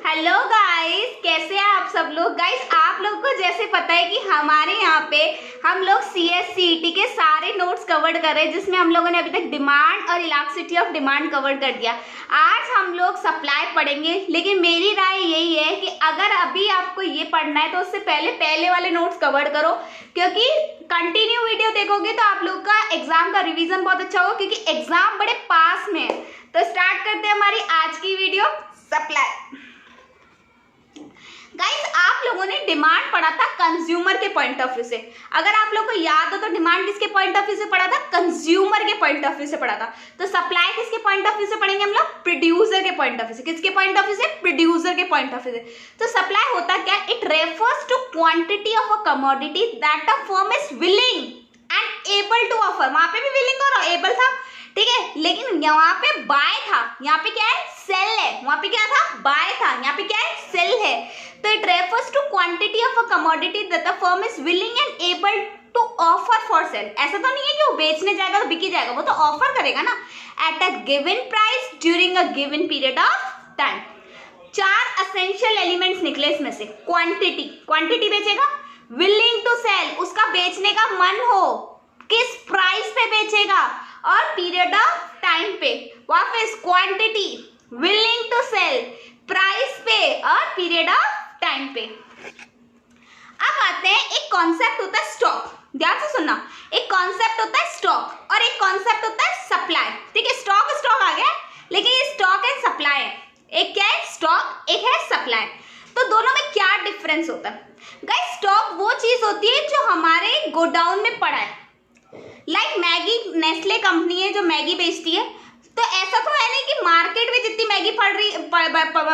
Hello guys, कैसे हैं आप सब लोग। गाइस आप लोग को जैसे पता है कि हमारे यहाँ पे हम लोग CSCET के सारे नोट्स कवर कर रहे हैं, जिसमें हम लोगों ने अभी तक डिमांड और इलास्टिसिटी ऑफ डिमांड कवर कर दिया। आज हम लोग सप्लाई पढ़ेंगे, लेकिन मेरी राय यही है कि अगर अभी आपको ये पढ़ना है तो उससे पहले वाले नोट्स कवर करो, क्योंकि कंटिन्यू वीडियो देखोगे तो आप लोग का एग्जाम का रिवीजन बहुत अच्छा होगा, क्योंकि एग्जाम बड़े पास में है। तो स्टार्ट करते हैं हमारी आज की वीडियो सप्लाई। गाइस आप लोगों ने डिमांड पढ़ा था कंज्यूमर के पॉइंट ऑफ व्यू से। अगर आप लोगों को याद हो तो डिमांड किसके पॉइंट ऑफ व्यू से पढ़ा था? कंज्यूमर के पॉइंट ऑफ व्यू से पढ़ा था। तो सप्लाई किसके पॉइंट ऑफ व्यू से पढ़ेंगे हम लोग? प्रोड्यूसर के पॉइंट ऑफ व्यू से। किसके पॉइंट ऑफ व्यू से? प्रोड्यूसर के पॉइंट ऑफ व्यू से। तो सप्लाई होता क्या? It refers to quantity of a commodity that a firm is willing and able to offer. वहां पे भी विलिंग और एबल था, ठीक है, लेकिन यहाँ पे बाय था, यहाँ पे क्या है? सेल है। वहां पे क्या था? बाय था, यहाँ पे क्या है? सेल है। तो it refers to quantity of a commodity that the firm is willing and able to offer for sale. ऐसा तो नहीं है कि वो बेचने जाएगा तो बिकी जाएगा, वो तो ऑफर करेगा ना, at a given price during a given period of time. 4 essential elements निकले इसमें से। क्वांटिटी बेचेगा, विलिंग टू सेल, उसका बेचने का मन हो, किस प्राइस पे बेचेगा, और पीरियड ऑफ टाइम पे। वापस quantity, willing to sell, price पे और पीरियड ऑफ टाइम पे। अब आते हैं, एक कॉन्सेप्ट होता है स्टॉक। ध्यान से सुनना, एक कॉन्सेप्ट होता है स्टॉक और एक कॉन्सेप्ट होता है सप्लाई। ठीक है, स्टॉक आ गया, लेकिन ये स्टॉक एंड सप्लाई है। एक क्या है? स्टॉक, एक है सप्लाई। तो दोनों में क्या डिफरेंस होता है? गाइस स्टॉक वो चीज होती है जो हमारे गोडाउन में पड़ा है। लाइक मैगी, नेस्ले कंपनी है जो मैगी बेचती है, तो ऐसा तो है नहीं कि मार्केट में जितनी मैगी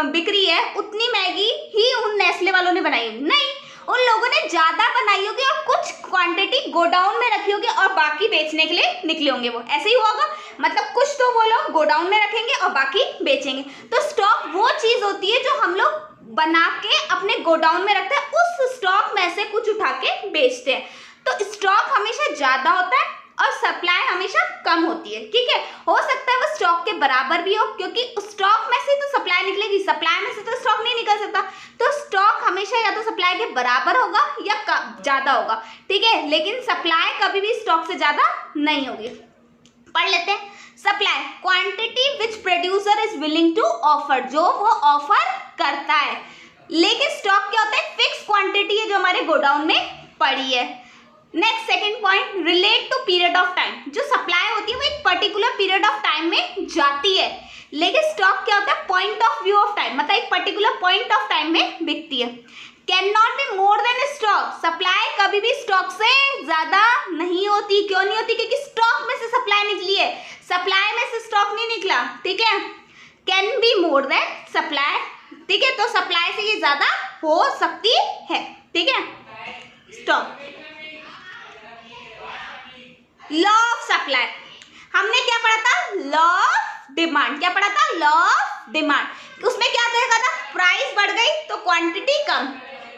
बिक रही है उतनी मैगी ही उन नेस्ले वालों ने बनाई होगी। नहीं, उन लोगों ने ज्यादा बनाई होगी और कुछ क्वांटिटी गोडाउन में रखी होगी और बाकी बेचने के लिए निकले होंगे। वो ऐसे ही होगा, मतलब कुछ तो वो लोग गोडाउन में रखेंगे और बाकी बेचेंगे। तो स्टॉक वो चीज होती है जो हम लोग बना के अपने गोडाउन में रखते हैं, उस स्टॉक में से कुछ उठा के बेचते हैं। तो स्टॉक हमेशा ज्यादा होता है और सप्लाई हमेशा कम होती है। ठीक है, हो सकता है वो स्टॉक के बराबर भी हो, क्योंकि स्टॉक में से तो सप्लाई निकलेगी, सप्लाई में से तो स्टॉक नहीं निकल सकता। तो स्टॉक हमेशा या तो सप्लाई के बराबर होगा या ज्यादा होगा। ठीक है, लेकिन सप्लाई कभी भी स्टॉक से ज्यादा नहीं होगी। पढ़ लेते हैं। Supply, quantity which producer is willing to offer, जो वो ऑफर करता है। लेकिन स्टॉक क्या होता है? फिक्स क्वांटिटी है जो हमारे गोडाउन में पड़ी है। Next second point, relate to period of time. जो सप्लाई होती है वो एक पर्टिकुलर पीरियड ऑफ टाइम में जाती है, लेकिन स्टॉक क्या होता है? Point of view of time, मतलब एक पर्टिकुलर पॉइंट ऑफ टाइम में बिकती है। Can not be more than stock. Supply कभी भी स्टॉक से ज्यादा नहीं होती। क्यों नहीं होती? क्योंकि स्टॉक में से सप्लाई निकली है, सप्लाई में से स्टॉक नहीं निकला। ठीक है, can be more than supply. ठीक है, तो सप्लाई से ये ज्यादा हो सकती है। ठीक है, स्टॉक। लॉ ऑफ सप्लाई, हमने क्या पढ़ा था? Law of demand. क्या पढ़ा था? Law of demand. उसमें क्या देखा था? प्राइस बढ़ गई तो क्वांटिटी कम,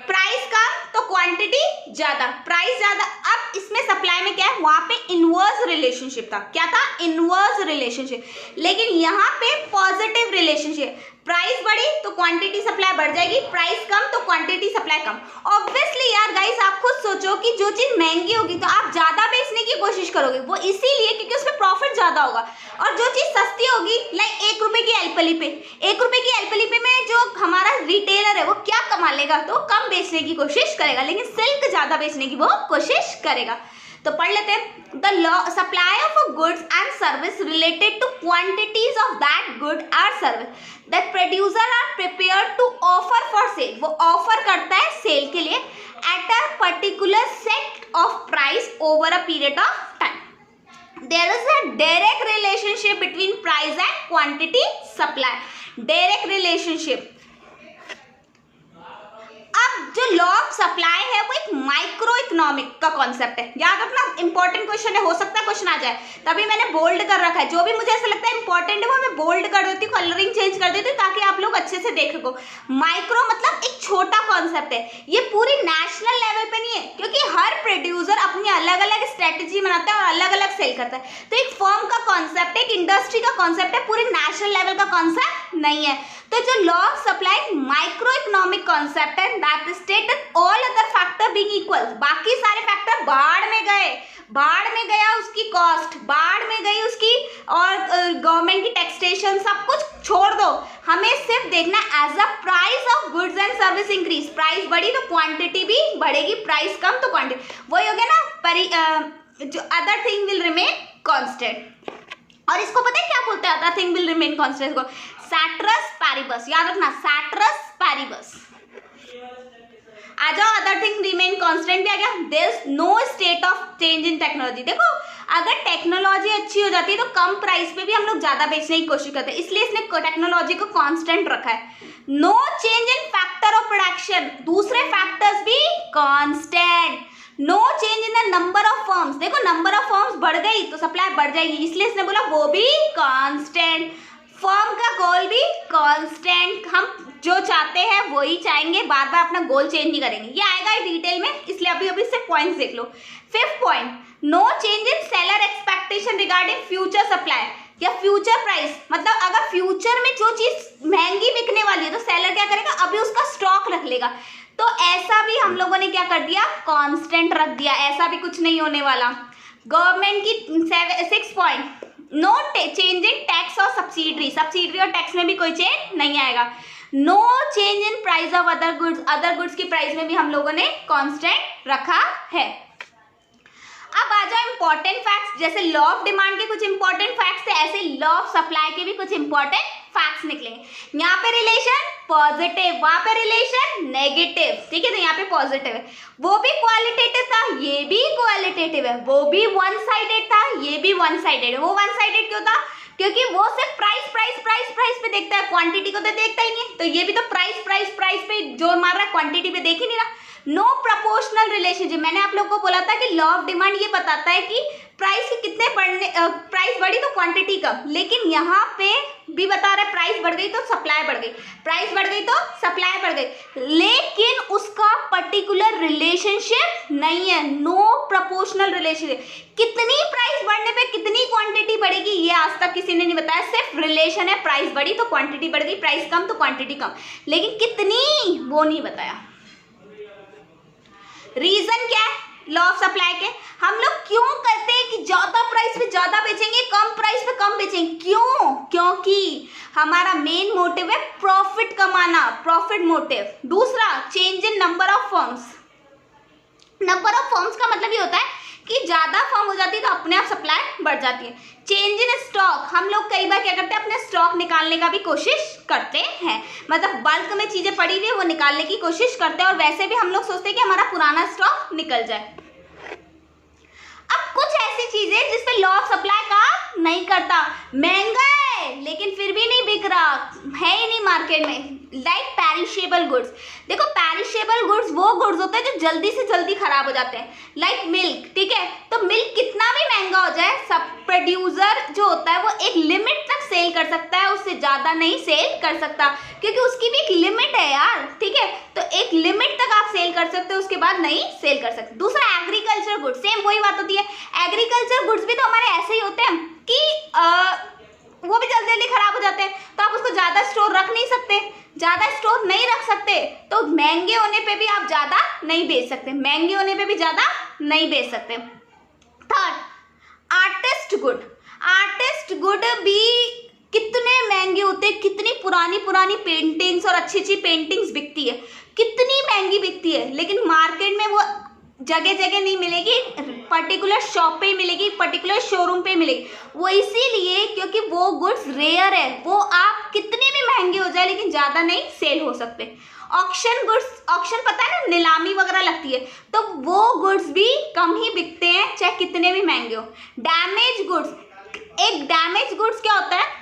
प्राइस कम तो क्वांटिटी ज्यादा, प्राइस ज्यादा। अब इसमें सप्लाई में क्या है? वहां पे इनवर्स रिलेशनशिप था। क्या था? Inverse relationship. लेकिन यहाँ पे पॉजिटिव रिलेशनशिप। प्राइस बढ़ी तो क्वांटिटी सप्लाई बढ़ जाएगी, प्राइस कम तो क्वांटिटी सप्लाई कम। ऑब्वियसली यार गाइस, आप खुद सोचो कि जो चीज महंगी होगी तो आप ज्यादा बेचने की कोशिश करोगे, वो इसीलिए क्योंकि उसमें प्रॉफिट ज्यादा होगा। और जो चीज सस्ती होगी, लाइक 1 रुपए की एलपली पे, 1 रुपए की एलपली पे में जो हमारा रिटेलर है वो क्या कमा लेगा? तो कम बेचने की कोशिश करेगा, लेकिन सिल्क ज्यादा बेचने की वो कोशिश करेगा। तो पढ़ लेते हैं। The law supply of a goods and service related to quantities of that good और service that producer are prepared to offer for sale. वो ऑफर करता है सेल के लिए at a particular set of price over a period of time. There is a direct relationship between price and quantity supply. Direct relationship. अब जो law of supply है वो एक माइक्रो इकोनॉमिक का कॉन्सेप्ट है। याद रखना, इंपॉर्टेंट क्वेश्चन है, हो सकता है क्वेश्चन आ जाए, तभी मैंने बोल्ड कर रखा है। जो भी मुझे ऐसा लगता है इंपॉर्टेंट है वो मैं बोल्ड कर देती हूँ, कलरिंग चेंज कर देती हूँ, ताकि आप लोग अच्छे से देख सको। माइक्रो मतलब एक छोटा कॉन्सेप्ट है, ये पूरी नेशनल लेवल पे नहीं है, क्योंकि हर प्रोड्यूसर अपनी अलग अलग स्ट्रेटेजी बनाता है और अलग अलग सेल करता है। तो एक फर्म का कॉन्सेप्ट है, एक इंडस्ट्री का कॉन्सेप्ट है, पूरे नेशनल लेवल का कॉन्सेप्ट नहीं है। तो जो लॉ ऑफ सप्लाई कॉन्सेप्ट है that state all other factor being equal, बाकी सारे फैक्टर बाढ़ में गए, बाढ़ में गया उसकी कॉस्ट, बाढ़ में गई उसकी, और गवर्नमेंट की टैक्सेशन, सब कुछ छोड़ दो, हमें सिर्फ देखना as a price of goods and service increase, price बढ़ी तो क्वांटिटी भी बढ़ेगी, प्राइस कम तो क्वांटिटी, वही हो गया ना, जो other thing will remain constant. और इसको पता है क्या बोलते हैं other thing will remain constant को? सैटरस पैरिबस, याद रखना सैटरस पैरिबस। आ जाओ, अदर थिंग रिमेन कांस्टेंट भी आ गया। There is no state of change in technology. देखो अगर टेक्नोलॉजी अच्छी हो जाती है तो कम प्राइस पे भी हम लोग ज्यादा बेचने की कोशिश करते हैं, इसलिए इसने टेक्नोलॉजी को कांस्टेंट रखा है। No change in factor of production, दूसरे फैक्टर्स भी constant. No change in the number of firms, देखो नंबर ऑफ फर्म्स बढ़ गई तो सप्लाई बढ़ जाएगी, इसलिए इसने बोला वो भी कांस्टेंट। फर्म का गोल भी कांस्टेंट, हम जो चाहते हैं वही चाहेंगे, बार बार अपना गोल चेंज नहीं करेंगे, ये आएगा डिटेल में, इसलिए अभी अभी से पॉइंट्स देख लो। Fifth point, no change in seller expectation regarding future supply या फ्यूचर प्राइस, मतलब अगर फ्यूचर में जो चीज महंगी बिकने वाली है तो सेलर क्या करेगा, अभी उसका स्टॉक रख लेगा, तो ऐसा भी हम लोगों ने क्या कर दिया, कांस्टेंट रख दिया, ऐसा भी कुछ नहीं होने वाला। गवर्नमेंट की 6 point, no change in tax और सब्सिडी और टैक्स में भी कोई चेंज नहीं आएगा। No change in price of other goods की प्राइस में भी हम लोगों ने कांस्टेंट रखा है। अब आ जाओ इंपॉर्टेंट फैक्ट्स, जैसे लॉ ऑफ डिमांड के कुछ इंपॉर्टेंट फैक्ट्स थे, ऐसे लॉ ऑफ सप्लाई के भी कुछ इंपॉर्टेंट फैक्ट्स निकलेंगे। यहाँ पे रिलेशन पॉजिटिव, वहां पे रिलेशन नेगेटिव, ठीक है, तो यहाँ पे पॉजिटिव है, वो भी क्वालिटेटिव था, ये भी क्वालिटेटिव है, वो भी वन साइडेड था, ये भी वन साइडेड है। वो वन साइडेड क्यों था? क्योंकि वो सिर्फ प्राइस प्राइस प्राइस प्राइस पे देखता है, क्वांटिटी को तो देखता ही नहीं, तो ये भी तो प्राइस प्राइस प्राइस पे जोर मार रहा है, क्वांटिटी पे देख ही नहीं रहा। नो प्रोपोर्शनल रिलेशनशिप, मैंने आप लोग को बोला था कि लॉ ऑफ डिमांड ये बताता है कि प्राइस के कितने बढ़ने, प्राइस बढ़ी तो क्वांटिटी कम, लेकिन यहाँ पे भी बता रहा है प्राइस बढ़ गई तो सप्लाई बढ़ गई, प्राइस बढ़ गई तो सप्लाई बढ़ गई, लेकिन उसका पर्टिकुलर रिलेशनशिप नहीं है, नो प्रोपोर्शनल रिलेशनशिप। कितनी प्राइस बढ़ने पे कितनी क्वांटिटी बढ़ेगी ये आज तक किसी ने नहीं बताया, सिर्फ रिलेशन है, प्राइस बढ़ी तो क्वांटिटी बढ़ गई, प्राइस कम तो क्वांटिटी कम, लेकिन कितनी वो नहीं बताया। रीजन क्या है लॉ ऑफ सप्लाई के? हम लोग क्यों करते हैं कि ज्यादा प्राइस पे ज्यादा बेचेंगे, कम प्राइस पे कम बेचेंगे, क्यों? क्योंकि हमारा मेन मोटिव है प्रॉफिट कमाना, प्रॉफिट मोटिव। दूसरा, change in number of firms. Number of firms का मतलब ये होता है कि ज्यादा फर्म हो जाती है तो अपने आप सप्लाई बढ़ जाती है। चेंज इन स्टॉक, हम लोग कई बार क्या करते हैं, अपने स्टॉक निकालने का भी कोशिश करते हैं, मतलब बल्क में चीजें पड़ी हुई है वो निकालने की कोशिश करते हैं, और वैसे भी हम लोग सोचते हैं कि हमारा पुराना स्टॉक निकल जाए। अब कुछ ऐसी चीजें जिसपे लॉ ऑफ सप्लाई काम नहीं करता, महंगा है लेकिन फिर भी नहीं बिक रहा है ही नहीं मार्केट में, लाइक पेरिशेबल गुड्स। देखो पेरिशेबल गुड्स वो गुड्स होते हैं जो जल्दी से जल्दी खराब हो जाते हैं, लाइक मिल्क, ठीक है, तो मिल्क कितना भी महंगा हो जाए, सब प्रोड्यूसर जो होता है वो एक लिमिट तक सेल कर सकता है, उससे ज्यादा नहीं सेल कर सकता, क्योंकि उसकी भी एक लिमिट है यार, ठीक है, तो एक लिमिट तक आप सेल कर सकते हो, उसके बाद नहीं सेल कर सकते। दूसरा एग्रीकल्चर गुड्स, सेम वही बात होती है, एग्रीकल्चर गुड्स भी तो हमारे ऐसे ही होते हैं कि वो भी जल्दी जल्दी खराब हो जाते हैं, तो आप उसको ज्यादा स्टोर रख नहीं सकते, ज्यादा स्टोर नहीं रख सकते, तो महंगे होने पे भी आप ज्यादा नहीं बेच सकते, महंगे होने पे भी ज्यादा नहीं बेच सकते। Third, artist good. Artist good भी कितने महंगे होते हैं, कितनी पुरानी पुरानी पेंटिंग्स और अच्छी अच्छी पेंटिंग्स बिकती है, कितनी महंगी बिकती है, लेकिन मार्केट में वो जगह जगह नहीं मिलेगी, पर्टिकुलर शॉप पे मिलेगी, पर्टिकुलर शोरूम पे मिलेगी, वो इसीलिए क्योंकि वो गुड्स रेयर है, वो आप कितने भी महंगे हो जाए लेकिन ज्यादा नहीं सेल हो सकते। ऑक्शन गुड्स, ऑक्शन पता है ना, नीलामी वगैरह लगती है, तो वो गुड्स भी कम ही बिकते हैं चाहे कितने भी महंगे हो। डैमेज गुड्स, एक डैमेज गुड्स क्या होता है,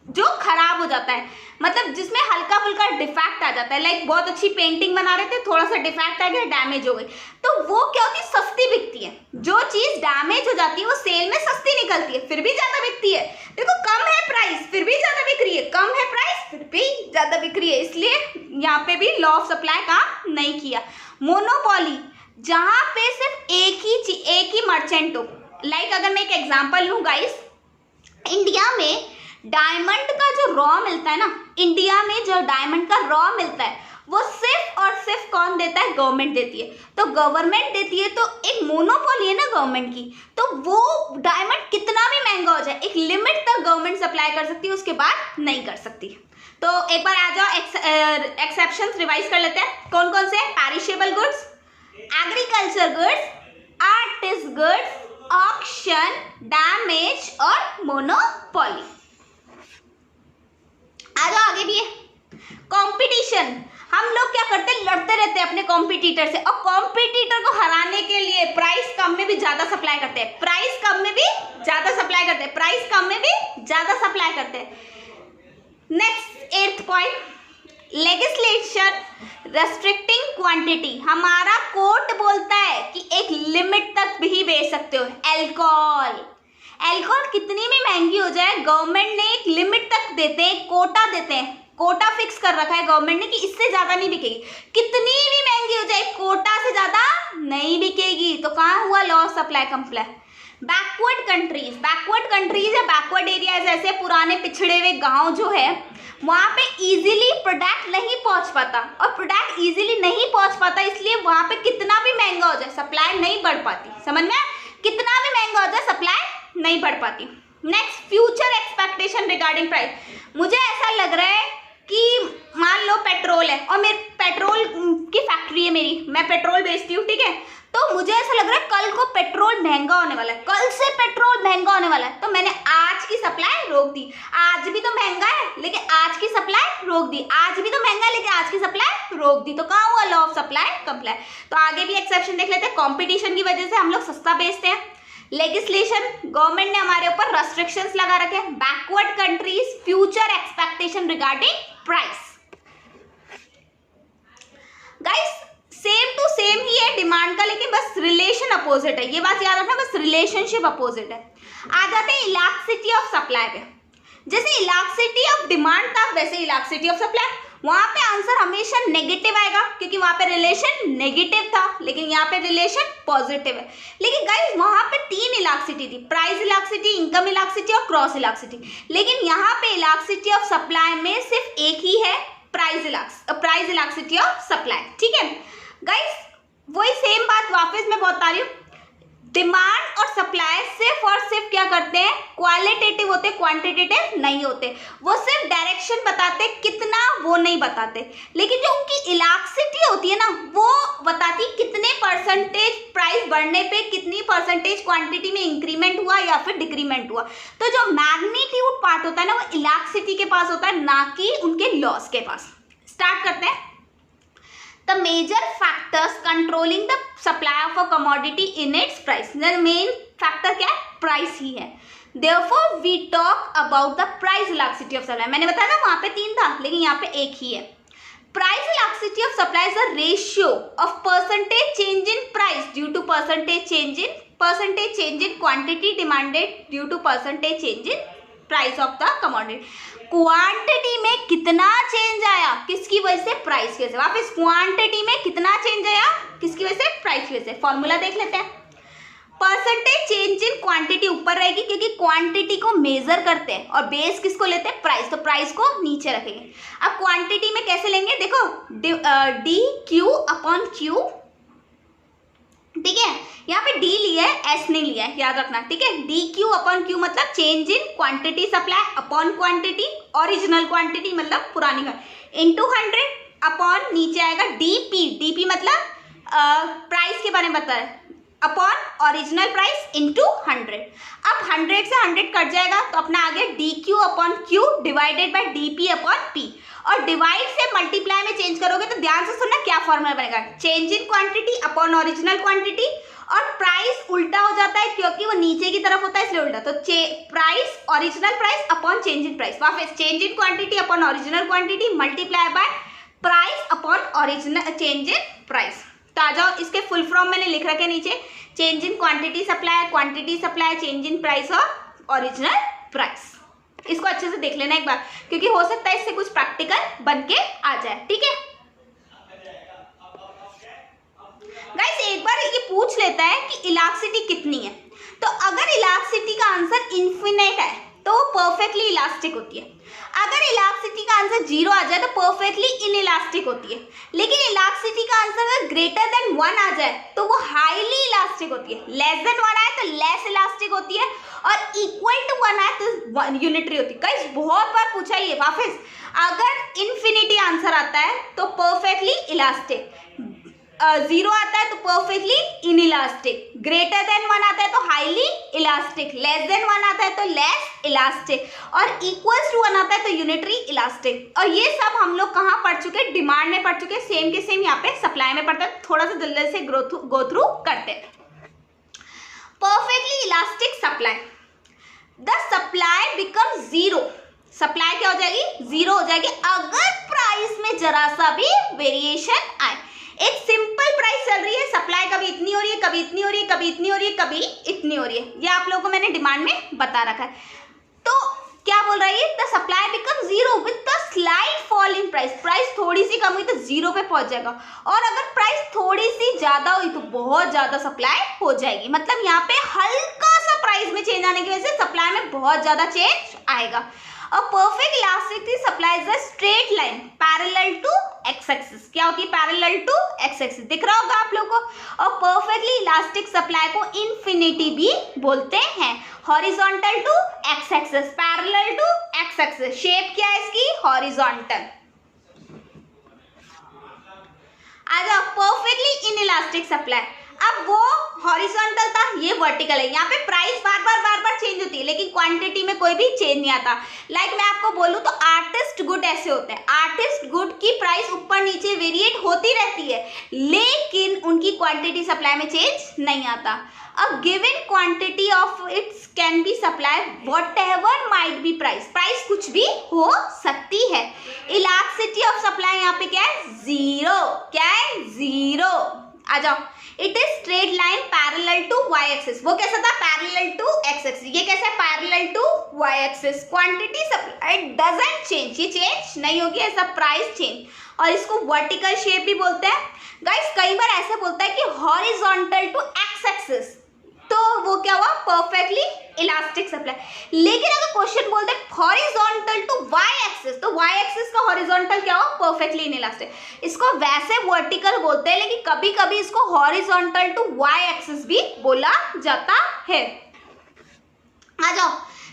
जो खराब हो जाता है, मतलब जिसमें हल्का फुल्का डिफेक्ट आ जाता है, लाइक बहुत अच्छी पेंटिंग बना रहे थे, थोड़ा सा डिफेक्ट आ गया, डैमेज हो गई, तो वो क्या होती है, सस्ती बिकती है। जो चीज डैमेज हो जाती है वो सेल में सस्ती निकलती है, फिर भी ज्यादा बिकती है। देखो कम है प्राइस फिर भी ज्यादा बिक रही है, कम है प्राइस फिर भी ज्यादा बिक रही है, इसलिए यहाँ पे भी लॉ ऑफ सप्लाई काम नहीं किया। मोनोपोली, जहां पे सिर्फ एक ही मर्चेंट हो, लाइक अगर मैं एक एग्जाम्पल लूँ गाइस, इंडिया में डायमंड का जो रॉ मिलता है ना, इंडिया में जो डायमंड का रॉ मिलता है वो सिर्फ और सिर्फ कौन देता है? गवर्नमेंट देती है। तो गवर्नमेंट देती है तो एक मोनोपोली है ना गवर्नमेंट की, तो वो डायमंड कितना भी महंगा हो जाए एक लिमिट तक गवर्नमेंट सप्लाई कर सकती है, उसके बाद नहीं कर सकती। तो एक बार आ जाओ एक्सेप्शंस रिवाइज कर लेते हैं। कौन कौन से? Perishable goods, agriculture goods, artist goods, auction, damage और मोनोपोली। आ जाओ आगे भी है कंपटीशन। हम लोग क्या करते हैं? लड़ते रहते हैं अपने कॉम्पिटिटर से, और कॉम्पिटिटर को हराने के लिए प्राइस कम में भी ज्यादा सप्लाई करते हैं, प्राइस कम में भी ज्यादा सप्लाई करते हैं, प्राइस कम में भी ज्यादा सप्लाई करते हैं। Next 8th point, legislation restricting quantity. हमारा कोर्ट बोलता है कि एक लिमिट तक भी बेच सकते हो। एल्कोहल कितनी भी महंगी हो जाए, गवर्नमेंट ने एक लिमिट तक देते हैं, कोटा देते हैं, कोटा फिक्स कर रखा है गवर्नमेंट ने कि इससे ज्यादा नहीं बिकेगी। कितनी भी महंगी हो जाए कोटा से ज्यादा नहीं बिकेगी। तो कहाँ हुआ? Law of supply comply. Backward countries या बैकवर्ड एरियाज, ऐसे पुराने पिछड़े हुए गांव जो है, वहां पे इजीली प्रोडक्ट नहीं पहुंच पाता, और प्रोडक्ट इजीली नहीं पहुंच पाता इसलिए वहां पे कितना भी महंगा हो जाए सप्लाई नहीं बढ़ पाती। समझ में? कितना भी महंगा हो जाए सप्लाई नहीं बढ़ पाती। Next, future expectation regarding price. मुझे ऐसा लग रहा है कि मान लो पेट्रोल है और मेरे पेट्रोल की फैक्ट्री है मेरी, मैं पेट्रोल बेचती हूँ, ठीक है, तो मुझे ऐसा लग रहा है कल को पेट्रोल महंगा होने वाला है, कल से पेट्रोल महंगा होने वाला है, तो मैंने आज की सप्लाई रोक दी। आज भी तो महंगा है लेकिन आज की सप्लाई रोक दी, आज भी तो महंगा है लेकिन आज की सप्लाई रोक दी। तो कहाँ हुआ? Law of supply comply. तो आगे भी एक्सेप्शन देख लेते हैं। कॉम्पिटिशन की वजह से हम लोग सस्ता बेचते हैं। लेजिस्लेशन, गवर्नमेंट ने हमारे ऊपर रेस्ट्रिक्शंस लगा रखे हैं। Backward countries, future expectation regarding price. Guys same to same ही है डिमांड का, लेकिन बस रिलेशन अपोजिट है, ये बात याद रखना, बस रिलेशनशिप अपोजिट है। आ जाते हैं इलास्टिसिटी ऑफ सप्लाई पे। जैसे इलास्टिसिटी ऑफ डिमांड था वैसे इलास्टिसिटी ऑफ सप्लाई। वहां पे आंसर हमेशा नेगेटिव आएगा क्योंकि वहां पे रिलेशन नेगेटिव था, लेकिन यहाँ पे रिलेशन पॉजिटिव है। लेकिन गाइस वहां पे 3 इलास्टिसिटी थी, प्राइस इलास्टिसिटी, इनकम इलास्टिसिटी और क्रॉस इलास्टिसिटी। लेकिन यहाँ पे इलास्टिसिटी ऑफ सप्लाई में सिर्फ एक ही है, प्राइस इलास्टिसिटी ऑफ सप्लाई। ठीक है गाइस, वही सेम बात वापस मैं बता रही हूँ। डिमांड और सप्लाई सिर्फ और सिर्फ क्या करते हैं? क्वालिटेटिव होते, क्वांटिटेटिव नहीं होते। वो सिर्फ डायरेक्शन बताते, कितना वो नहीं बताते। लेकिन जो उनकी इलास्टिसिटी होती है ना, वो बताती कितने परसेंटेज प्राइस बढ़ने पे कितनी परसेंटेज क्वांटिटी में इंक्रीमेंट हुआ या फिर डिक्रीमेंट हुआ। तो जो मैग्नीट्यूड पार्ट होता है ना, वो इलास्टिसिटी के पास होता है, ना कि उनके लॉस के पास। स्टार्ट करते हैं। The major factors controlling the supply of a commodity in its price. The main factor क्या है? प्राइस ही है। Therefore we talk about the price elasticity of supply. मैंने बताया ना वहाँ पे 3 था लेकिन यहाँ पे एक ही है। Price elasticity of supply is a ratio of percentage change in price due to percentage change in quantity demanded due to percentage change in price of the commodity. Quantity में कितना चेंज आया किसकी वजह से? प्राइस की वजह से। वापस क्वांटिटी में कितना चेंज आया किसकी वजह से? प्राइस की वजह से। फॉर्मूला देख लेते हैं। परसेंटेज चेंज इन क्वांटिटी ऊपर रहेगी क्योंकि क्वांटिटी को मेजर करते हैं और बेस किसको लेते हैं? प्राइस। तो प्राइस को नीचे रखेंगे। अब क्वांटिटी में कैसे लेंगे? देखो डी क्यू अपॉन क्यू, ठीक है, यहाँ पे डी लिया है, एस नहीं लिया है, याद रखना, ठीक है। डी क्यू अपॉन क्यू मतलब change in quantity supply upon quantity, original quantity मतलब पुरानी इनटू 100 अपॉन नीचे आएगा डीपी, डीपी मतलब प्राइस के बारे में बता है, अपॉन ओरिजिनल प्राइस इनटू 100। अब 100 से 100 कट जाएगा तो अपना आ गया D Q upon Q divided by DP upon P. और डिवाइड से मल्टीप्लाई में चेंज करोगे तो ध्यान से सुनना क्या फॉर्मूला बनेगा? Change in quantity upon original quantity, और प्राइस उल्टा हो जाता है क्योंकि वो नीचे की तरफ होता है इसलिए उल्टा। तो price original price upon change in price, वापस change in quantity upon original quantity multiply by price upon original change in price. तो आ जाओ, इसके फुल फॉर्म मैंने लिख रखे नीचे, change in quantity supply, change in price और ओरिजिनल प्राइस। इसको अच्छे से देख लेना एक बार क्योंकि हो सकता है इससे कुछ प्रैक्टिकल बन के आ जाए, ठीक है गाइस। एक बार ये पूछ लेता है कि इलास्टिसिटी कितनी है, तो अगर इलास्टिसिटी का आंसर इन्फिनिट है तो वो परफेक्टली इलास्टिक होती है। अगर इलास्टिसिटी का आंसर 0 आ जाए तो परफेक्टली इनइलास्टिक होती है, लेकिन इलास्टिसिटी का आंसर अगर ग्रेटर देन 1 आ जाए तो वो हाईली इलास्टिक होती है, लेस देन 1 आए तो लेस इलास्टिक होती है, और इक्वल टू 1 आए तो यूनिटरी होती है। गाइस बहुत बार पूछा ये वापस, अगर इन्फिनिटी आंसर आता है तो परफेक्टली इलास्टिक, 0 आता है तो परफेक्टली इनइलास्टिक, ग्रेटर देन 1 आता है तो हाईली इलास्टिक, लेस देन 1 आता है तो लेस इलास्टिक, और इक्वल्स टू 1 आता है तो यूनिटरी इलास्टिक। और ये सब हम लोग कहाँ पढ़ चुके हैं, डिमांड में पढ़ चुके हैं, सेम के सेम यहाँ पे सप्लाई में पढ़ते हैं। थोड़ा सा जल्दी से गो थ्रू करते हैं। Perfectly elastic supply, the supply become 0, supply क्या हो जाएगी, 0 हो जाएगी अगर प्राइस में जरा सा भी वेरिएशन आए। एक सिंपल प्राइस चल रही है, सप्लाई कभी इतनी हो रही है, कभी इतनी हो रही है, कभी इतनी हो रही है, कभी इतनी हो रही है, ये आप लोगों को मैंने डिमांड में बता रखा है। तो क्या बोल रहा है, the supply become 0 with the slight fall in price, price थोड़ी सी कम हुई तो 0 पे पहुंच जाएगा, और अगर प्राइस थोड़ी सी ज्यादा हुई तो बहुत ज्यादा सप्लाई हो जाएगी। मतलब यहाँ पे हल्का सा प्राइस में चेंज आने की वजह से सप्लाई में बहुत ज्यादा चेंज आएगा। A perfect elasticity supply is a straight line parallel to x-axis। क्या होती है parallel to x-axis, दिख रहा होगा आप लोगों को। और perfectly elastic supply को infinity भी बोलते हैं। horizontal to x-axis, parallel to x-axis, shape क्या है इसकी, horizontal। आ जाओ perfectly inelastic supply, अब वो हॉरिजॉन्टल था, ये वर्टिकल है। यहाँ पे प्राइस बार बार चेंज होती है, लेकिन क्वांटिटी में कोई भी चेंज नहीं आता। लाइक मैं आपको बोलूँ तो आर्टिस्ट गुड ऐसे होते हैं, आर्टिस्ट गुड की प्राइस ऊपर नीचे वेरिएट होती रहती है, लेकिन उनकी क्वांटिटी सप्लाई में चेंज नहीं आता। A given quantity of its can be supply what ever might be price, price कुछ भी हो सकती है। इलास्टिसिटी ऑफ सप्लाई यहाँ पे क्या है, 0, क्या है 0। आ जाओ, it is straight line parallel to Y axis, वो कैसा था पैरेलल टू एक्स एक्सिस, ये कैसा है parallel to Y axis. Quantity supply doesn't change, ये चेंज नहीं होगी, ऐसा प्राइस चेंज, और इसको वर्टिकल शेप भी बोलते हैं। गाइस कई बार ऐसे बोलता है कि हॉरिजॉन्टल टू एक्स एक्सिस, तो वो क्या हुआ परफेक्टली इलास्टिक सप्लाई। लेकिन अगर क्वेश्चन बोलते हैं हॉरिजॉन्टल टू वाई एक्सिस, तो वाई एक्सिस का हॉरिजॉन्टल क्या हुआ परफेक्टली इनइलास्टिक। इसको वैसे वर्टिकल बोलते हैं, लेकिन कभी कभी इसको हॉरिजॉन्टल टू वाई एक्सिस भी बोला जाता है। आ जाओ,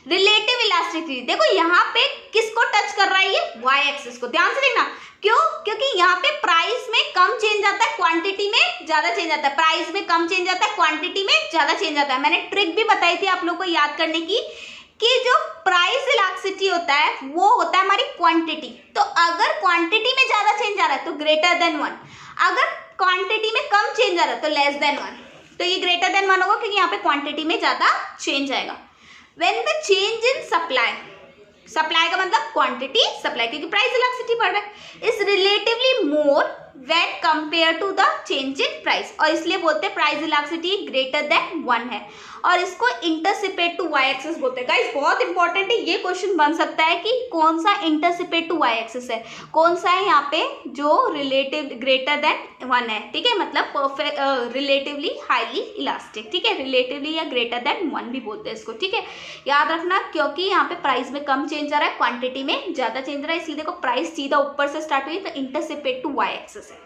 रिलेटिव इलास्टिसिटी, देखो यहाँ पे किसको टच कर रहा है, ये वाई एक्सिस को, ध्यान से देखना। क्यों, क्योंकि यहाँ पे प्राइस में कम चेंज आता है, क्वांटिटी में ज्यादा चेंज आता है, प्राइस में कम चेंज आता है, क्वांटिटी में ज्यादा चेंज आता है। मैंने ट्रिक भी बताई थी आप लोग को याद करने की, कि जो प्राइस इलास्टिसिटी होता है वो होता है हमारी क्वांटिटी। तो अगर क्वांटिटी में ज्यादा चेंज आ रहा है तो ग्रेटर देन 1, अगर क्वांटिटी में कम चेंज आ रहा है तो लेस देन 1, तो ये ग्रेटर देन 1 होगा क्योंकि यहाँ पे क्वांटिटी में ज्यादा चेंज आएगा। When the change in supply, supply का मतलब क्वांटिटी, सप्लाई क्योंकि प्राइस इलास्टिसिटी बढ़ रहा है, is relatively more when compare to the change in price, और इसलिए बोलते हैं प्राइस इलास्टिसिटी ग्रेटर देन 1 है, और इसको इंटरसिपेट टू वाई एक्सिस बोलते हैं। गाइस बहुत इंपॉर्टेंट है, ये क्वेश्चन बन सकता है कि कौन सा इंटरसिपेट टू वाई एक्सिस है, कौन सा है यहाँ पे जो रिलेटिव ग्रेटर देन 1 है, ठीक है, मतलब परफेक्ट रिलेटिवली हाईली इलास्टिक, ठीक है, रिलेटिवली या ग्रेटर देन 1 भी बोलते हैं इसको, ठीक है, याद रखना। क्योंकि यहाँ पे प्राइस में कम चेंज आ रहा है, क्वांटिटी में ज्यादा चेंज आ रहा है, इसलिए देखो प्राइस सीधा ऊपर से स्टार्ट हुई तो इंटरसिपेट टू वाई एक्सिस है।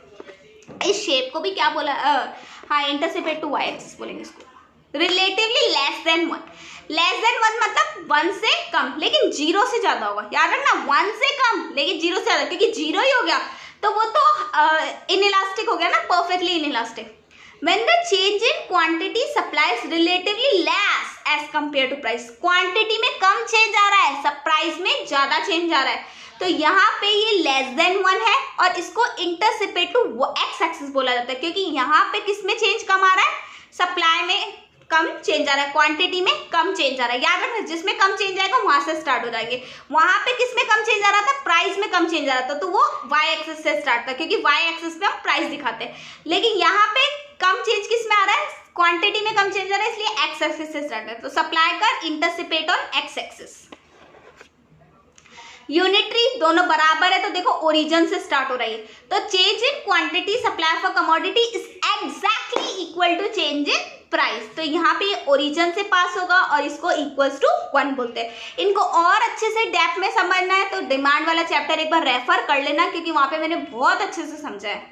इस शेप को भी क्या बोला, हाँ इंटरसिपेट टू वाई एक्सिस बोलेंगे इसको। Relatively less than 1, less than 1 मतलब 1 से कम, लेकिन 0 से ज्यादा होगा, याद रखना 1 से कम लेकिन 0 से ज्यादा, क्योंकि 0 ही हो गया तो वो तो इनइलास्टिक हो गया ना, perfectly inelastic. When the change in quantity supply is relatively less as compared to price, quantity में कम चेंज आ रहा है, सब प्राइस में ज्यादा चेंज आ रहा है, तो यहाँ पे ये लेस देन 1 है, और इसको इंटरसिपेट टू एक्स एक्सिस बोला जाता है, क्योंकि यहाँ पे किस में चेंज कम आ रहा है, सप्लाई में कम चेंज आ रहा है, क्वांटिटी में कम चेंज आ रहा है। याद रखना जिसमें कम चेंज आएगा वहां से स्टार्ट हो जाएंगे। वहां पे किस में कम चेंज आ रहा था, प्राइस में कम चेंज आ रहा था, तो वो वाई एक्सिस से स्टार्ट था, क्योंकि वाई एक्सिस पे हम प्राइस दिखाते हैं। लेकिन यहाँ पे कम चेंज किस में आ रहा है, क्वांटिटी में कम चेंज आ रहा है, इसलिए एक्स एक्सिस से स्टार्ट है। तो सप्लाई कर इंटरसिपेट ऑन एक्स एक्सिस। यूनिटरी, दोनों बराबर है तो देखो ओरिजिन से स्टार्ट हो रही है, तो change in quantity supply for commodity is exactly equal to change in price. तो यहाँ पे ये ओरिजिन से पास होगा और इसको इक्वल्स टू 1 बोलते हैं। इनको और अच्छे से डेप्थ में समझना है तो डिमांड वाला चैप्टर एक बार रेफर कर लेना, क्योंकि वहां पे मैंने बहुत अच्छे से समझा है।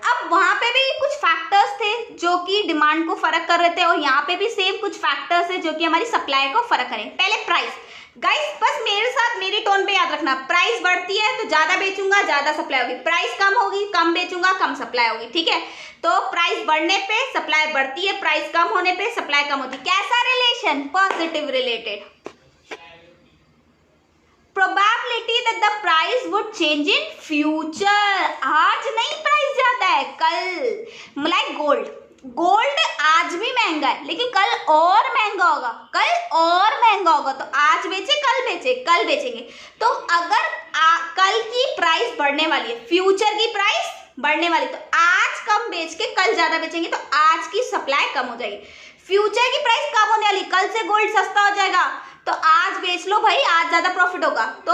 अब वहां पे भी कुछ फैक्टर्स थे जो कि डिमांड को फर्क कर रहे थे, और यहाँ पे भी सेम कुछ फैक्टर्स है जो कि हमारी सप्लाई को फर्क करें। पहले प्राइस, गाइस बस मेरे साथ मेरी टोन पे याद रखना, प्राइस बढ़ती है तो ज्यादा बेचूंगा, ज्यादा सप्लाई होगी, प्राइस कम होगी, कम बेचूंगा, कम सप्लाई होगी, ठीक है। तो प्राइस बढ़ने पे सप्लाई बढ़ती है, प्राइस कम होने पे सप्लाई कम होती है। कैसा relation? Positive related. Probability that the price would change in future, आज नहीं प्राइस ज्यादा है, कल। लाइक गोल्ड, गोल्ड आज भी महंगा है लेकिन कल और महंगा होगा, कल और महंगा होगा, तो आज बेचे कल बेचे, कल बेचेंगे। तो अगर कल की प्राइस बढ़ने वाली है, फ्यूचर की प्राइस बढ़ने वाली, तो आज कम बेच के कल ज्यादा बेचेंगे तो आज की सप्लाई कम हो जाएगी। फ्यूचर की प्राइस कम होने वाली, कल से गोल्ड सस्ता हो जाएगा तो आज बेच लो भाई, आज ज्यादा प्रॉफिट होगा, तो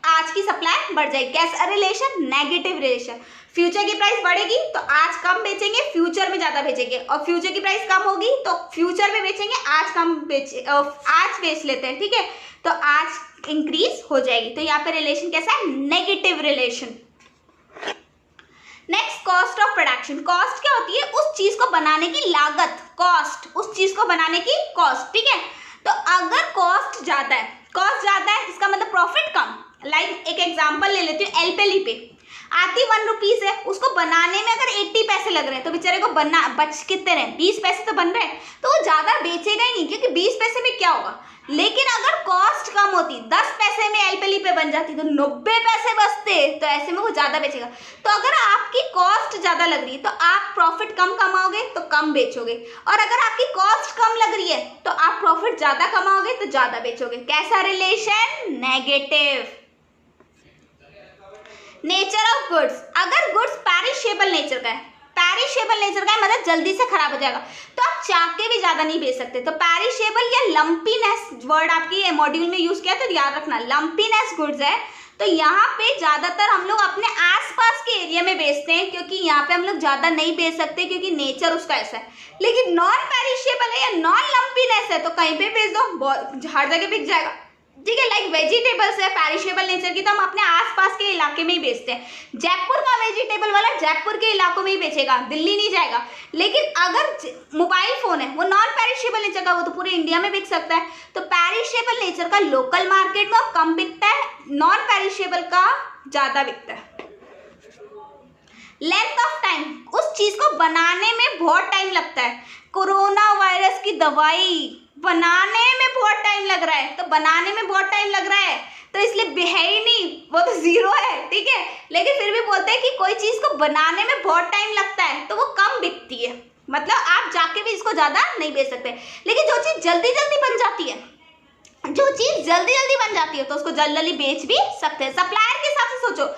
आज की सप्लाई बढ़ जाएगी। कैसा रिलेशन? Negative relation. फ्यूचर की प्राइस बढ़ेगी तो आज कम बेचेंगे, फ्यूचर में ज्यादा बेचेंगे, और फ्यूचर की प्राइस कम होगी तो फ्यूचर में बेचेंगे, आज कम आज बेच लेते हैं, ठीक है, तो आज इंक्रीज हो जाएगी। तो यहाँ पे रिलेशन कैसा है? Negative relation. Next, cost of production. Cost क्या होती है? उस चीज को बनाने की लागत, कॉस्ट, उस चीज को बनाने की कॉस्ट, ठीक है। तो अगर कॉस्ट ज्यादा है, कॉस्ट ज्यादा है इसका मतलब प्रॉफिट कम। लाइक एक एग्जांपल ले लेती हूँ, एलपेली आती 1 रुपीज है, उसको बनाने में अगर 80 पैसे लग रहे हैं तो बेचारे को बच कितने रहे? 20 पैसे तो बन रहे हैं, तो वो ज्यादा बेचेगा ही नहीं, क्योंकि 20 पैसे में क्या होगा। लेकिन अगर कॉस्ट कम होती, 10 पैसे में एलपेली पे बन जाती तो 90 पैसे बचते, तो ऐसे में वो ज्यादा बेचेगा। तो अगर आपकी कॉस्ट ज्यादा लग रही है तो आप प्रॉफिट कम कमाओगे तो कम बेचोगे, और अगर आपकी कॉस्ट कम लग रही है तो आप प्रॉफिट ज्यादा कमाओगे तो ज्यादा बेचोगे। कैसा relation? Negative. Nature of goods, अगर गुड्स पेरिशेबल नेचर का है, पेरिशेबल नेचर का है मतलब जल्दी से खराब हो जाएगा, तो आप चाह के भी ज्यादा नहीं बेच सकते। तो पेरिशेबल या लंपीनेस वर्ड आपकी मॉड्यूल में यूज किया तो याद रखना, लंपीनेस गुड्स है। तो यहाँ पे ज्यादातर हम लोग अपने आसपास के एरिया में बेचते हैं, क्योंकि यहाँ पे हम लोग ज्यादा नहीं बेच सकते क्योंकि नेचर उसका ऐसा है। लेकिन नॉन पेरिशेबल है या नॉन लंपीनेस है तो कहीं पे बेच दो, हर जगह बिक जाएगा, ठीक है। लाइक वेजिटेबल्स है पेरिशेबल नेचर की, तो हम अपने आसपास के इलाके में ही बेचते हैं। जयपुर का वेजिटेबल वाला जयपुर के इलाकों में ही बेचेगा, दिल्ली नहीं जाएगा। लेकिन अगर मोबाइल फोन है वो नॉन पेरिशेबल नेचर का, वो तो पूरे इंडिया में बिक सकता है। तो पेरिशेबल नेचर का लोकल मार्केट में कम बिकता है, नॉन पेरिशेबल का ज्यादा बिकता है। लेंथ ऑफ टाइम, उस चीज को बनाने में बहुत टाइम लगता है। कोरोना वायरस की दवाई बनाने में बहुत टाइम लग रहा है, तो बनाने में बहुत टाइम लग रहा है तो इसलिए है ही नहीं, वो तो 0 है, ठीक है। लेकिन फिर भी बोलते हैं कि कोई चीज को बनाने में बहुत टाइम लगता है तो वो कम बिकती है, मतलब आप जाके भी इसको ज्यादा नहीं बेच सकते। लेकिन जो चीज जल्दी जल्दी बन जाती है, जो चीज जल्दी जल्दी बन जाती है तो उसको जल्दी जल्दी बेच भी सकते हैं। सप्लायर के हिसाब से सोचो,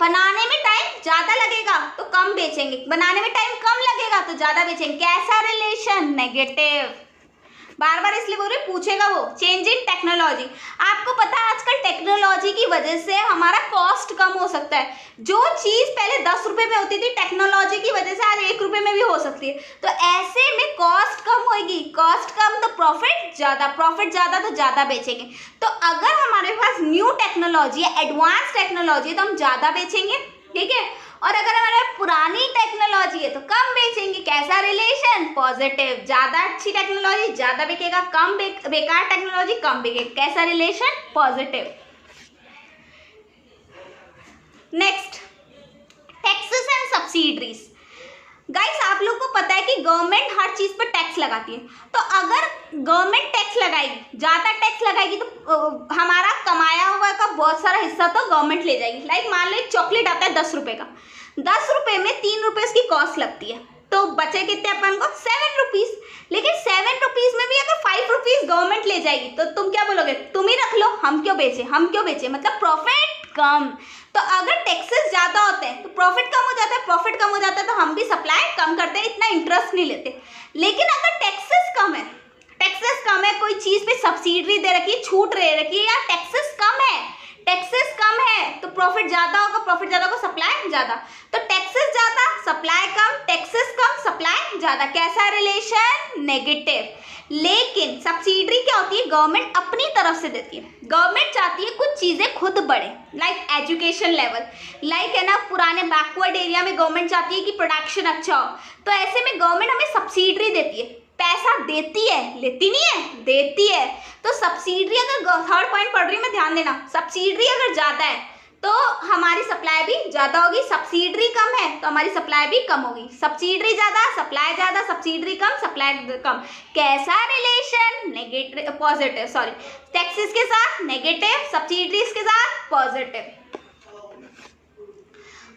बनाने में टाइम ज्यादा लगेगा तो कम बेचेंगे, बनाने में टाइम कम लगेगा तो ज्यादा बेचेंगे। कैसा रिलेशन? नेगेटिव। बार बार इसलिए बोल रहे पूछेगा वो। चेंज इन टेक्नोलॉजी, आपको पता है आजकल टेक्नोलॉजी की वजह से हमारा कॉस्ट कम हो सकता है। जो चीज पहले 10 रुपए में होती थी, टेक्नोलॉजी की वजह से आज 1 रुपए में भी हो सकती है। तो ऐसे में कॉस्ट कम होगी, कॉस्ट कम तो प्रॉफिट ज्यादा, प्रॉफिट ज्यादा तो ज्यादा बेचेंगे। तो अगर हमारे पास न्यू टेक्नोलॉजी है, एडवांस टेक्नोलॉजी है तो हम ज्यादा बेचेंगे, ठीक है। और अगर हमारे पुरानी टेक्नोलॉजी है तो कम बेचेंगे। कैसा रिलेशन? पॉजिटिव। ज्यादा अच्छी टेक्नोलॉजी ज्यादा बिकेगा, कम बेकार टेक्नोलॉजी कम बिकेगा। कैसा relation? Positive. Next, taxes and subsidies. Guys आप लोग को पता है कि गवर्नमेंट हर चीज पर टैक्स लगाती है, तो अगर गवर्नमेंट टैक्स लगाएगी, ज्यादा टैक्स लगाएगी तो हमारा कमाया हुआ का बहुत सारा हिस्सा तो गवर्नमेंट ले जाएगी। लाइक मान लो एक चॉकलेट आता है 10 रुपए का, 10 रुपए में 3 रुपए उसकी कॉस्ट लगती है, तो बचे कितने अपन को? 7 रुपीज। लेकिन 7 रुपीज में भी अगर 5 रुपीज गवर्नमेंट ले जाएगी तो तुम क्या बोलोगे? तुम ही रख लो, हम क्यों बेचे, हम क्यों बेचे, मतलब प्रॉफिट कम। तो अगर टैक्सेस ज्यादा होते हैं तो प्रॉफिट कम हो जाता है, प्रॉफिट कम हो जाता है तो हम भी सप्लाई कम करते हैं, इतना इंटरेस्ट नहीं लेते। लेकिन अगर टैक्सेस कम है, टैक्सेस कम है, कोई चीज पे सब्सिडी दे रखी है, छूट दे रखी है, या टैक्सेस कम है, टैक्सेस कम है तो प्रॉफिट ज्यादा होगा, प्रॉफिट ज्यादा होगा, सप्लाई ज्यादा। तो टैक्सेस ज्यादा, सप्लाई कम, टैक्सेस कम, सप्लाई ज्यादा। कैसा रिलेशन? नेगेटिव। लेकिन सब्सिडी क्या होती है? गवर्नमेंट अपनी तरफ से देती है। गवर्नमेंट चाहती है कुछ चीजें खुद बढ़े, लाइक एजुकेशन लेवल, लाइक है ना, पुराने बैकवर्ड एरिया में गवर्नमेंट चाहती है कि प्रोडक्शन अच्छा हो, तो ऐसे में गवर्नमेंट हमें सब्सिडी देती है, पैसा देती है, लेती नहीं है, देती है। तो सब्सिडी, अगर थर्ड पॉइंट पढ़ रही हूँ मैं, ध्यान देना, सब्सिडी अगर ज्यादा है तो हमारी सप्लाई भी ज्यादा होगी, सब्सिडी कम है तो हमारी सप्लाई भी कम होगी, सब्सिडी ज्यादा, सप्लाई ज्यादा, सब्सिडी कम, सप्लाई कम। कैसा relation? Negative, positive, sorry, taxes के साथ नेगेटिव, सब्सिडीज के साथ positive.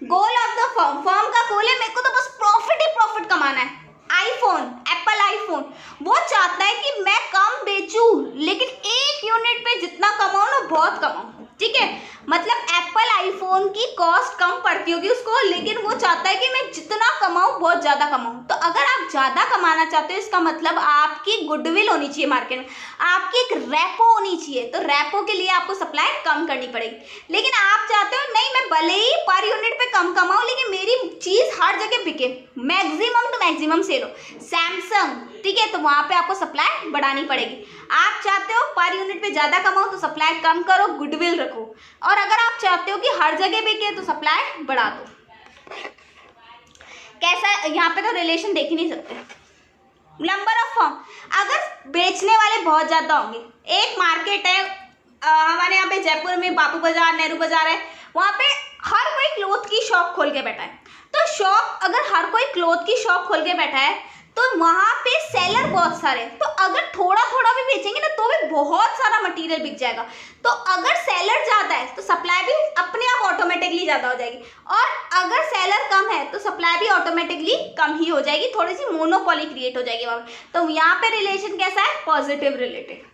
Goal of the firm, firm का गोल है मेरे को तो बस प्रॉफिट ही प्रॉफिट कमाना है। आईफोन, एप्पल आईफोन, वो चाहता है कि मैं कम बेचूं लेकिन एक यूनिट पे जितना कमाऊं ना बहुत कमाऊं, ठीक है। मतलब एप्पल आईफोन की कॉस्ट कम पड़ती होगी उसको, लेकिन वो चाहता है कि मैं जितना कमाऊं बहुत ज्यादा कमाऊं। तो अगर आप ज्यादा कमाना चाहते हो, इसका मतलब आपकी गुडविल होनी चाहिए मार्केट में, आपकी एक रेपो होनी चाहिए। तो रेपो के लिए आपको सप्लाई कम करनी पड़ेगी। लेकिन आप चाहते हो नहीं, मैं भले ही पर यूनिट पे कम कमाऊं लेकिन मेरी चीज हर जगह बिके, मैक्सिमम टू मैक्सिमम सेल हो। सैमसंग, ठीक है, तो वहां पे आपको सप्लाई बढ़ानी पड़ेगी। आप चाहते हो पर यूनिट पे ज्यादा कमाओ तो सप्लाई कम करो, गुडविल रखो। और अगर आप चाहते हो कि हर जगह बिके तो सप्लाई बढ़ा दो। कैसा? यहाँ पे तो रिलेशन देख ही नहीं सकते। नंबर ऑफ फर्म, अगर बेचने वाले बहुत ज्यादा होंगे, एक मार्केट है हमारे यहाँ पे जयपुर में, बापू बाजार, नेहरू बाजार है, वहां पे हर कोई क्लोथ की शॉप खोल के बैठा है। तो शॉप, अगर हर कोई क्लोथ की शॉप खोल के बैठा है तो वहां पे सेलर बहुत सारे, तो अगर थोड़ा थोड़ा भी बेचेंगे ना तो भी बहुत सारा मटेरियल बिक जाएगा। तो अगर सेलर ज्यादा है तो सप्लाई भी अपने आप ऑटोमेटिकली ज्यादा हो जाएगी, और अगर सेलर कम है तो सप्लाई भी ऑटोमेटिकली कम ही हो जाएगी, थोड़ी सी मोनोपोली क्रिएट हो जाएगी वहां। तो यहाँ पे रिलेशन कैसा है? Positive related.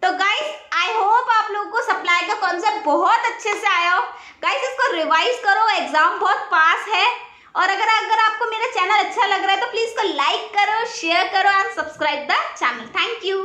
तो गाइस आई होप आप लोगों को सप्लाई का कॉन्सेप्ट बहुत अच्छे से आया हो। गाइस इसको रिवाइज करो, एग्जाम बहुत पास है। और अगर आपको मेरा चैनल अच्छा लग रहा है तो प्लीज इसको लाइक करो, शेयर करो and subscribe the channel. Thank you.